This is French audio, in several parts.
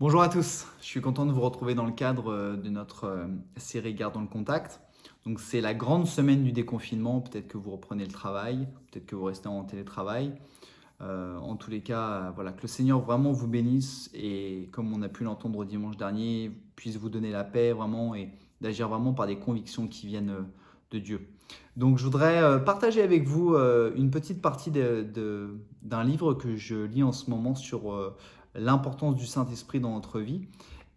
Bonjour à tous, je suis content de vous retrouver dans le cadre de notre série Gardons le contact. Donc c'est la grande semaine du déconfinement, peut-être que vous reprenez le travail, peut-être que vous restez en télétravail. En tous les cas, voilà, que le Seigneur vraiment vous bénisse et comme on a pu l'entendre dimanche dernier, puisse vous donner la paix vraiment et d'agir vraiment par des convictions qui viennent de Dieu. Donc je voudrais partager avec vous une petite partie d'un livre que je lis en ce moment sur l'importance du Saint-Esprit dans notre vie.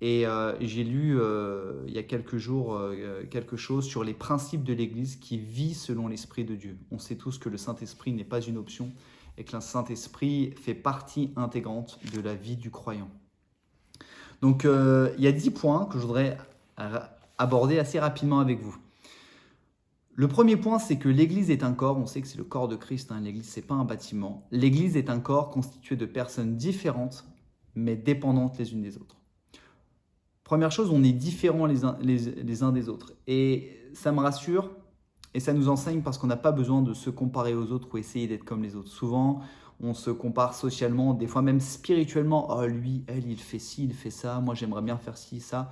Et j'ai lu il y a quelques jours quelque chose sur les principes de l'Église qui vit selon l'Esprit de Dieu. On sait tous que le Saint-Esprit n'est pas une option et que le Saint-Esprit fait partie intégrante de la vie du croyant. Donc il y a 10 points que je voudrais aborder assez rapidement avec vous. Le premier point, c'est que l'Église est un corps, on sait que c'est le corps de Christ, hein. L'Église, ce n'est pas un bâtiment. L'Église est un corps constitué de personnes différentes, mais dépendantes les unes des autres. Première chose, on est différents les uns des autres. Et ça me rassure et ça nous enseigne parce qu'on n'a pas besoin de se comparer aux autres ou essayer d'être comme les autres. Souvent, on se compare socialement, des fois même spirituellement. Oh, lui, elle, il fait ci, il fait ça. Moi, j'aimerais bien faire ci, ça.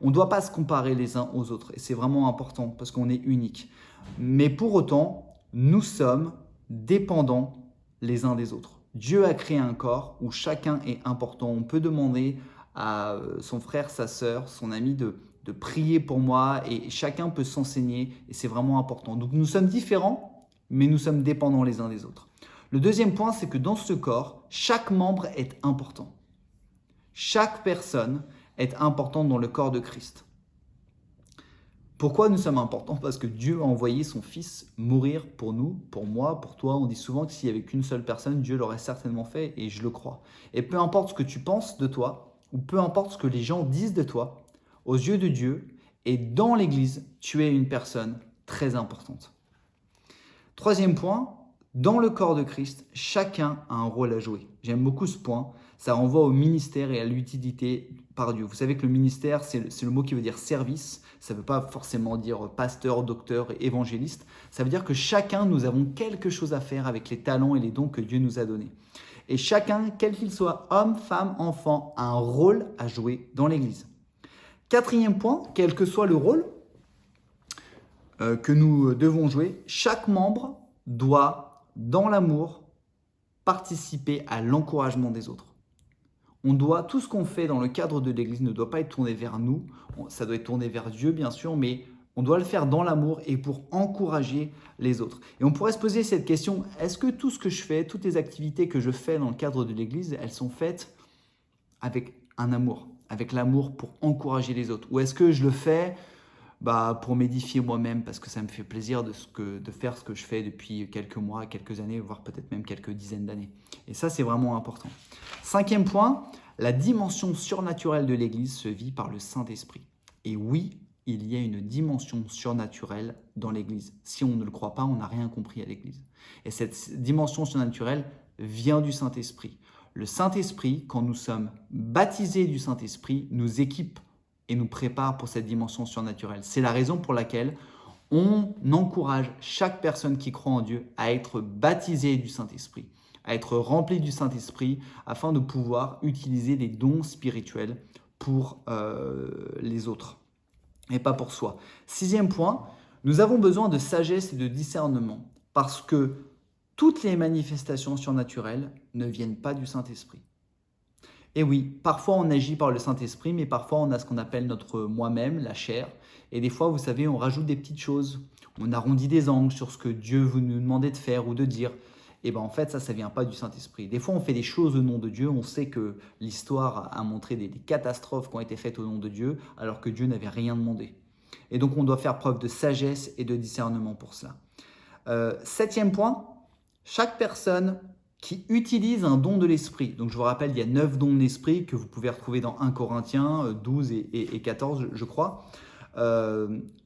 On ne doit pas se comparer les uns aux autres. Et c'est vraiment important parce qu'on est unique. Mais pour autant, nous sommes dépendants les uns des autres. Dieu a créé un corps où chacun est important. On peut demander à son frère, sa sœur, son ami de prier pour moi et chacun peut s'enseigner et c'est vraiment important. Donc nous sommes différents, mais nous sommes dépendants les uns des autres. Le deuxième point, c'est que dans ce corps, chaque membre est important. Chaque personne est importante dans le corps de Christ. Pourquoi nous sommes importants? Parce que Dieu a envoyé son Fils mourir pour nous, pour moi, pour toi. On dit souvent que s'il n'y avait qu'une seule personne, Dieu l'aurait certainement fait et je le crois. Et peu importe ce que tu penses de toi, ou peu importe ce que les gens disent de toi, aux yeux de Dieu et dans l'Église, tu es une personne très importante. Troisième point, dans le corps de Christ, chacun a un rôle à jouer. J'aime beaucoup ce point. Ça renvoie au ministère et à l'utilité par Dieu. Vous savez que le ministère, c'est le mot qui veut dire service. Ça ne veut pas forcément dire pasteur, docteur, évangéliste. Ça veut dire que chacun, nous avons quelque chose à faire avec les talents et les dons que Dieu nous a donnés. Et chacun, quel qu'il soit, homme, femme, enfant, a un rôle à jouer dans l'Église. Quatrième point, quel que soit le rôle que nous devons jouer, chaque membre doit, dans l'amour, participer à l'encouragement des autres. Tout ce qu'on fait dans le cadre de l'Église ne doit pas être tourné vers nous, ça doit être tourné vers Dieu bien sûr, mais on doit le faire dans l'amour et pour encourager les autres. Et on pourrait se poser cette question, est-ce que tout ce que je fais, toutes les activités que je fais dans le cadre de l'Église, elles sont faites avec un amour, avec l'amour pour encourager les autres? Ou est-ce que je le fais pour m'édifier moi-même parce que ça me fait plaisir de faire ce que je fais depuis quelques mois, quelques années, voire peut-être même quelques dizaines d'années. Et ça, c'est vraiment important. Cinquième point, la dimension surnaturelle de l'Église se vit par le Saint-Esprit. Et oui, il y a une dimension surnaturelle dans l'Église. Si on ne le croit pas, on n'a rien compris à l'Église. Et cette dimension surnaturelle vient du Saint-Esprit. Le Saint-Esprit, quand nous sommes baptisés du Saint-Esprit, nous équipe et nous prépare pour cette dimension surnaturelle. C'est la raison pour laquelle on encourage chaque personne qui croit en Dieu à être baptisée du Saint-Esprit, à être remplie du Saint-Esprit afin de pouvoir utiliser les dons spirituels pour les autres et pas pour soi. Sixième point, nous avons besoin de sagesse et de discernement parce que toutes les manifestations surnaturelles ne viennent pas du Saint-Esprit. Et oui, parfois on agit par le Saint-Esprit, mais parfois on a ce qu'on appelle notre moi-même, la chair. Et des fois, vous savez, on rajoute des petites choses. On arrondit des angles sur ce que Dieu vous nous demandait de faire ou de dire. Et bien en fait, ça ne vient pas du Saint-Esprit. Des fois, on fait des choses au nom de Dieu. On sait que l'histoire a montré des catastrophes qui ont été faites au nom de Dieu, alors que Dieu n'avait rien demandé. Et donc, on doit faire preuve de sagesse et de discernement pour cela. Septième point, chaque personne qui utilise un don de l'esprit. Donc je vous rappelle, il y a 9 dons de l'esprit que vous pouvez retrouver dans 1 Corinthiens 12 et 14, je crois.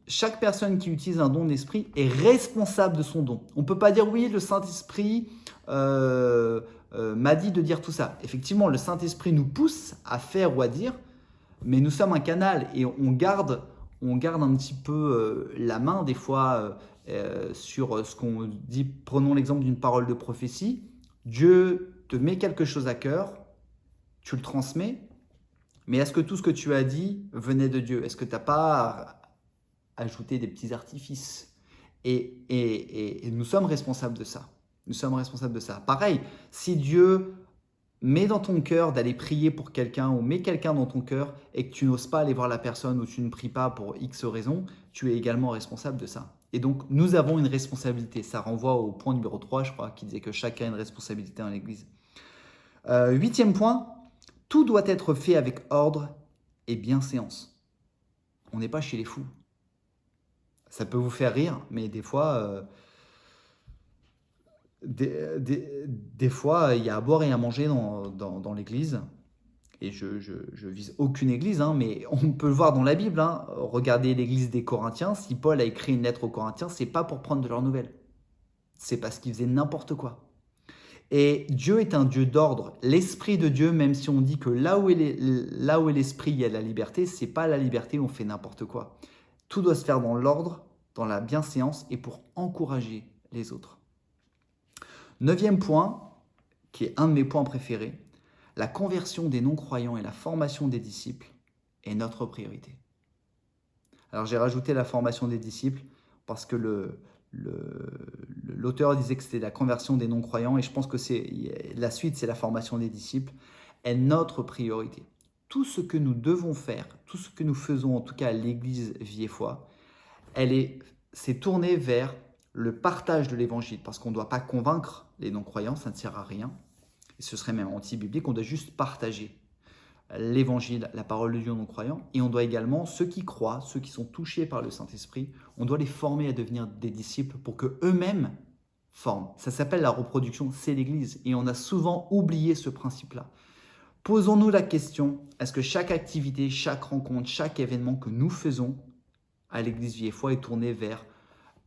Chaque personne qui utilise un don de l'esprit est responsable de son don. On ne peut pas dire oui, le Saint-Esprit m'a dit de dire tout ça. Effectivement, le Saint-Esprit nous pousse à faire ou à dire, mais nous sommes un canal et on garde un petit peu la main des fois sur ce qu'on dit. Prenons l'exemple d'une parole de prophétie. Dieu te met quelque chose à cœur, tu le transmets, Mais est-ce que tout ce que tu as dit venait de Dieu? Est-ce que tu n'as pas ajouté des petits artifices? Et nous sommes responsables de ça. Nous sommes responsables de ça. Pareil, si Dieu met dans ton cœur d'aller prier pour quelqu'un ou met quelqu'un dans ton cœur et que tu n'oses pas aller voir la personne ou tu ne pries pas pour X raison, tu es également responsable de ça. Et donc, nous avons une responsabilité. Ça renvoie au point numéro 3, je crois, qui disait que chacun a une responsabilité dans l'Église. 8e point, tout doit être fait avec ordre et bienséance. On n'est pas chez les fous. Ça peut vous faire rire, mais des fois, des fois, il y a à boire et à manger dans l'église. Et je vise aucune église, hein, mais on peut le voir dans la Bible. Hein. Regardez l'église des Corinthiens. Si Paul a écrit une lettre aux Corinthiens, c'est pas pour prendre de leurs nouvelles. C'est parce qu'ils faisaient n'importe quoi. Et Dieu est un Dieu d'ordre. L'Esprit de Dieu, même si on dit que là où est l'Esprit, il y a la liberté, c'est pas la liberté où on fait n'importe quoi. Tout doit se faire dans l'ordre, dans la bienséance et pour encourager les autres. 9e point, qui est un de mes points préférés, la conversion des non-croyants et la formation des disciples est notre priorité. Alors j'ai rajouté la formation des disciples parce que l'auteur disait que c'était la conversion des non-croyants et je pense que la suite, c'est la formation des disciples, est notre priorité. Tout ce que nous devons faire, tout ce que nous faisons en tout cas à l'église Vie et Foi, c'est tourné vers le partage de l'évangile parce qu'on ne doit pas convaincre les non-croyants, ça ne sert à rien. Et ce serait même anti-biblique, on doit juste partager l'évangile, la parole de Dieu aux non-croyants. Et on doit également, ceux qui croient, ceux qui sont touchés par le Saint-Esprit, on doit les former à devenir des disciples pour qu'eux-mêmes forment. Ça s'appelle la reproduction, c'est l'Église. Et on a souvent oublié ce principe-là. Posons-nous la question, est-ce que chaque activité, chaque rencontre, chaque événement que nous faisons à l'Église Vie et Foi est tourné vers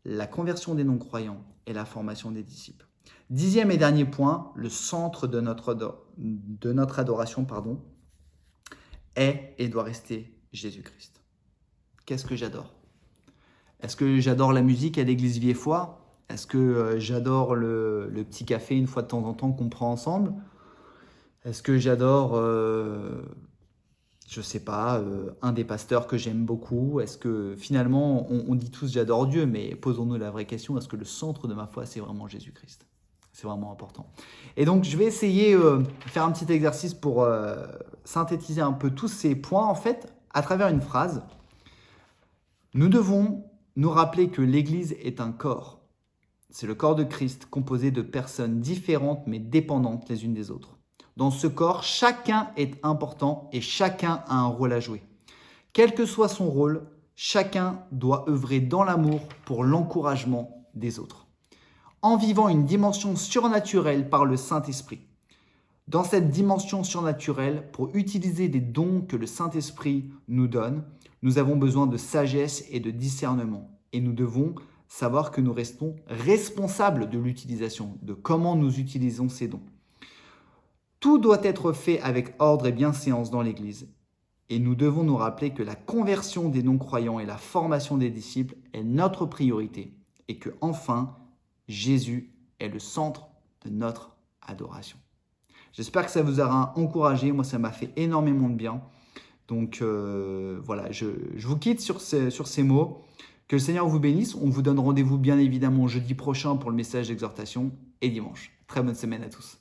la conversion des non-croyants et la formation des disciples? 10e et dernier point, le centre de notre adoration est et doit rester Jésus-Christ. Qu'est-ce que j'adore? Est-ce que j'adore la musique à l'église Vie et Foi? Est-ce que j'adore le petit café une fois de temps en temps qu'on prend ensemble? Est-ce que j'adore, je sais pas, un des pasteurs que j'aime beaucoup? Est-ce que finalement, on dit tous j'adore Dieu, mais posons-nous la vraie question, est-ce que le centre de ma foi, c'est vraiment Jésus-Christ? C'est vraiment important. Et donc, je vais essayer de faire un petit exercice pour synthétiser un peu tous ces points, en fait, à travers une phrase. Nous devons nous rappeler que l'Église est un corps. C'est le corps de Christ composé de personnes différentes mais dépendantes les unes des autres. Dans ce corps, chacun est important et chacun a un rôle à jouer. Quel que soit son rôle, chacun doit œuvrer dans l'amour pour l'encouragement des autres, en vivant une dimension surnaturelle par le Saint-Esprit. Dans cette dimension surnaturelle, pour utiliser des dons que le Saint-Esprit nous donne, nous avons besoin de sagesse et de discernement. Et nous devons savoir que nous restons responsables de l'utilisation, de comment nous utilisons ces dons. Tout doit être fait avec ordre et bienséance dans l'Église. Et nous devons nous rappeler que la conversion des non-croyants et la formation des disciples est notre priorité. Et que, enfin, Jésus est le centre de notre adoration. J'espère que ça vous aura encouragé. Moi, ça m'a fait énormément de bien. Donc, voilà, je vous quitte sur ces mots. Que le Seigneur vous bénisse. On vous donne rendez-vous bien évidemment jeudi prochain pour le message d'exhortation et dimanche. Très bonne semaine à tous.